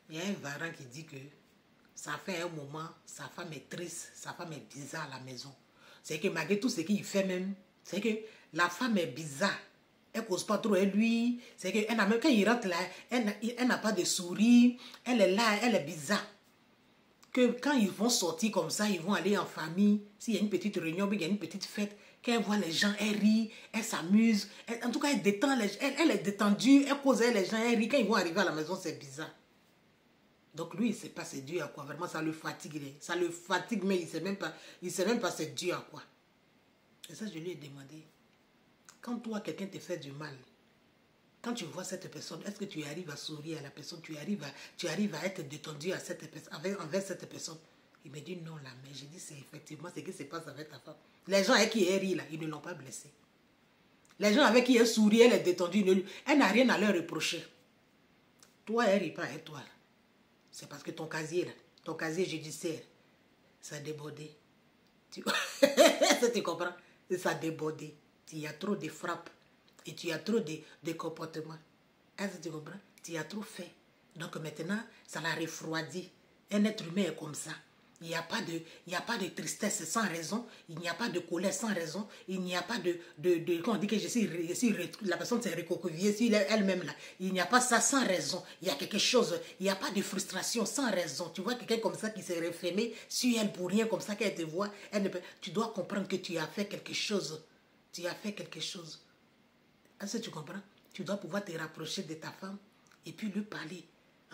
Il y a un varan qui dit que ça fait un moment, sa femme est triste, sa femme est bizarre à la maison. C'est que malgré tout ce qu'il fait même, c'est que la femme est bizarre. Elle ne cause pas trop avec lui. C'est que même quand il rentre là, elle n'a pas de sourire. Elle est là, elle est bizarre. Que quand ils vont sortir comme ça, ils vont aller en famille. S'il y a une petite réunion, il y a une petite fête. Quand elle voit les gens, elle rit, elle s'amuse. En tout cas, elle détend elle est détendue, elle cause avec les gens, elle rit. Quand ils vont arriver à la maison, c'est bizarre. Donc lui, il ne sait pas c'est dû à quoi. Vraiment, ça le fatigue. Ça le fatigue, mais il ne sait même pas c'est dû à quoi. Et ça, je lui ai demandé. Quand toi, quelqu'un te fait du mal, quand tu vois cette personne, est-ce que tu arrives à sourire à la personne, tu arrives à être détendu à envers cette personne? Il me dit non, là, mais j'ai dit c'est effectivement ce qui se passe avec ta femme. Les gens avec qui elle rit, là, ils ne l'ont pas blessée. Les gens avec qui elle sourit, elle est détendue, elle n'a rien à leur reprocher. Toi, elle ne rit pas avec toi. C'est parce que ton casier judiciaire, ça a débordé. Tu comprends? Ça a débordé. Il y a trop de frappes. Et tu as trop de comportements. Est-ce que tu comprends? Tu as trop fait. Donc maintenant, ça l'a refroidi. Un être humain est comme ça. Il n'y a pas de tristesse sans raison. Il n'y a pas de colère sans raison. Il n'y a pas quand on dit que la personne s'est recroquevillée sur elle-même là. Il n'y a pas ça sans raison. Il y a quelque chose. Il n'y a pas de frustration sans raison. Tu vois quelqu'un comme ça qui s'est refermé sur elle pour rien comme ça qu'elle te voit. Tu dois comprendre que tu as fait quelque chose. Tu as fait quelque chose. Est-ce que tu comprends? Tu dois pouvoir te rapprocher de ta femme et puis lui parler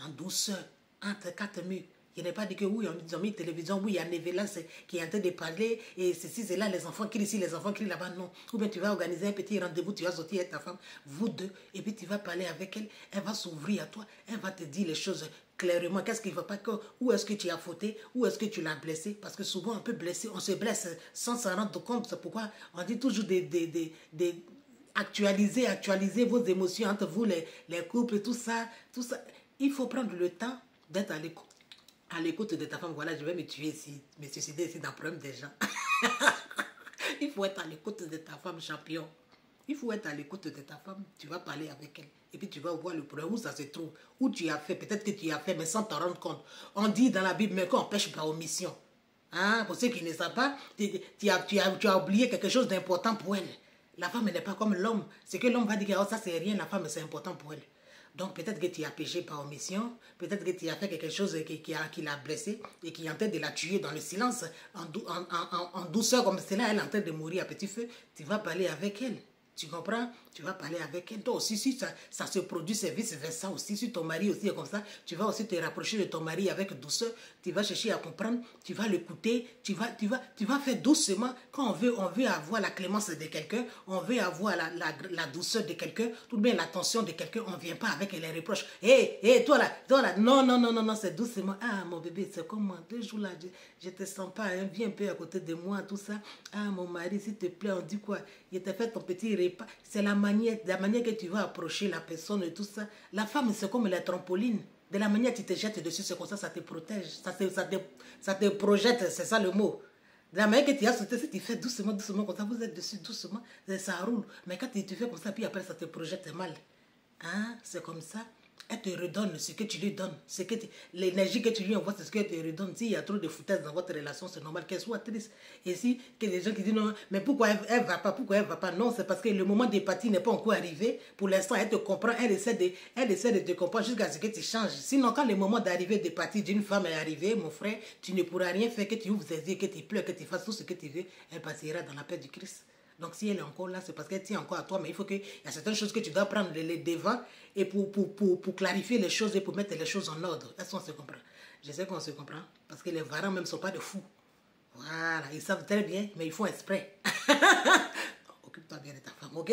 en douceur, entre quatre murs. Il n'est pas dit que oui, on a mis une télévision, oui, il y a Nevela qui est en train de parler, et ceci, c'est là, les enfants crient ici, les enfants crient là-bas, non. Ou bien tu vas organiser un petit rendez-vous, tu vas sortir avec ta femme, vous deux, et puis tu vas parler avec elle, elle va s'ouvrir à toi, elle va te dire les choses clairement, qu'est-ce qui ne va pas, où est-ce que tu as fauté, où est-ce que tu l'as blessé, parce que souvent on peut blesser, on se blesse sans s'en rendre compte, c'est pourquoi on dit toujours actualiser vos émotions entre vous, les couples, tout ça. Il faut prendre le temps d'être à l'écoute de ta femme. Voilà, je vais me tuer ici, me suicider ici dans le problème des gens. Il faut être à l'écoute de ta femme, champion. Il faut être à l'écoute de ta femme. Tu vas parler avec elle. Et puis tu vas voir le problème, où ça se trouve. Où tu as fait, peut-être que tu as fait, mais sans t'en rendre compte. On dit dans la Bible, mais qu'on pêche par omission. Hein? Pour ceux qui ne savent pas, tu as oublié quelque chose d'important pour elle. La femme n'est pas comme l'homme. C'est que l'homme va dire que oh, ça c'est rien, la femme c'est important pour elle. Donc peut-être que tu as péché par omission, peut-être que tu as fait quelque chose qui l'a blessée et qui est en train de la tuer dans le silence, en douceur comme cela, elle est en train de mourir à petit feu. Tu vas parler avec elle. Tu comprends? Tu vas parler avec elle. Toi aussi, si ça se produit, c'est vice-versa aussi. Si ton mari aussi est comme ça, tu vas aussi te rapprocher de ton mari avec douceur. Tu vas chercher à comprendre, tu vas l'écouter, tu vas faire doucement. Quand on veut avoir la clémence de quelqu'un, on veut avoir la douceur de quelqu'un, tout bien l'attention de quelqu'un, on ne vient pas avec les reproches. Hé, toi là, non, c'est doucement. Ah, mon bébé, c'est comment? 2 jours là, je ne te sens pas, hein, viens un peu à côté de moi, tout ça. Ah, mon mari, s'il te plaît, on dit quoi? Il t'a fait ton petit repas. C'est la manière que tu vas approcher la personne et tout ça. La femme, c'est comme la trampoline. De la manière que tu te jettes dessus, c'est comme ça te protège. Ça te projette, c'est ça le mot. De la manière que tu as sauté, si tu fais doucement, comme ça, vous êtes dessus doucement, ça roule. Mais quand tu fais comme ça, puis après, ça te projette mal. Hein? C'est comme ça. Elle te redonne ce que tu lui donnes. L'énergie que tu lui envoies, c'est ce qu'elle te redonne. S'il y a trop de foutaise dans votre relation, c'est normal qu'elle soit triste. Et si que les gens qui disent non, mais pourquoi elle ne va pas, pourquoi elle ne va pas? Non, c'est parce que le moment d'émpathie n'est pas encore arrivé. Pour l'instant, elle te comprend, elle essaie de te comprendre jusqu'à ce que tu changes. Sinon, quand le moment d'arrivée d'émpathie d'une femme est arrivé, mon frère, tu ne pourras rien faire, que tu ouvres tes yeux, que tu pleures, que tu fasses tout ce que tu veux. Elle partira dans la paix du Christ. Donc si elle est encore là, c'est parce qu'elle tient encore à toi. Mais il faut qu'il y a certaines choses que tu dois prendre les devants et pour clarifier les choses et pour mettre les choses en ordre. Est-ce qu'on se comprend? Je sais qu'on se comprend. Parce que les varans même ne sont pas de fous. Voilà, ils savent très bien, mais ils font exprès. Occupe-toi bien de ta femme, ok?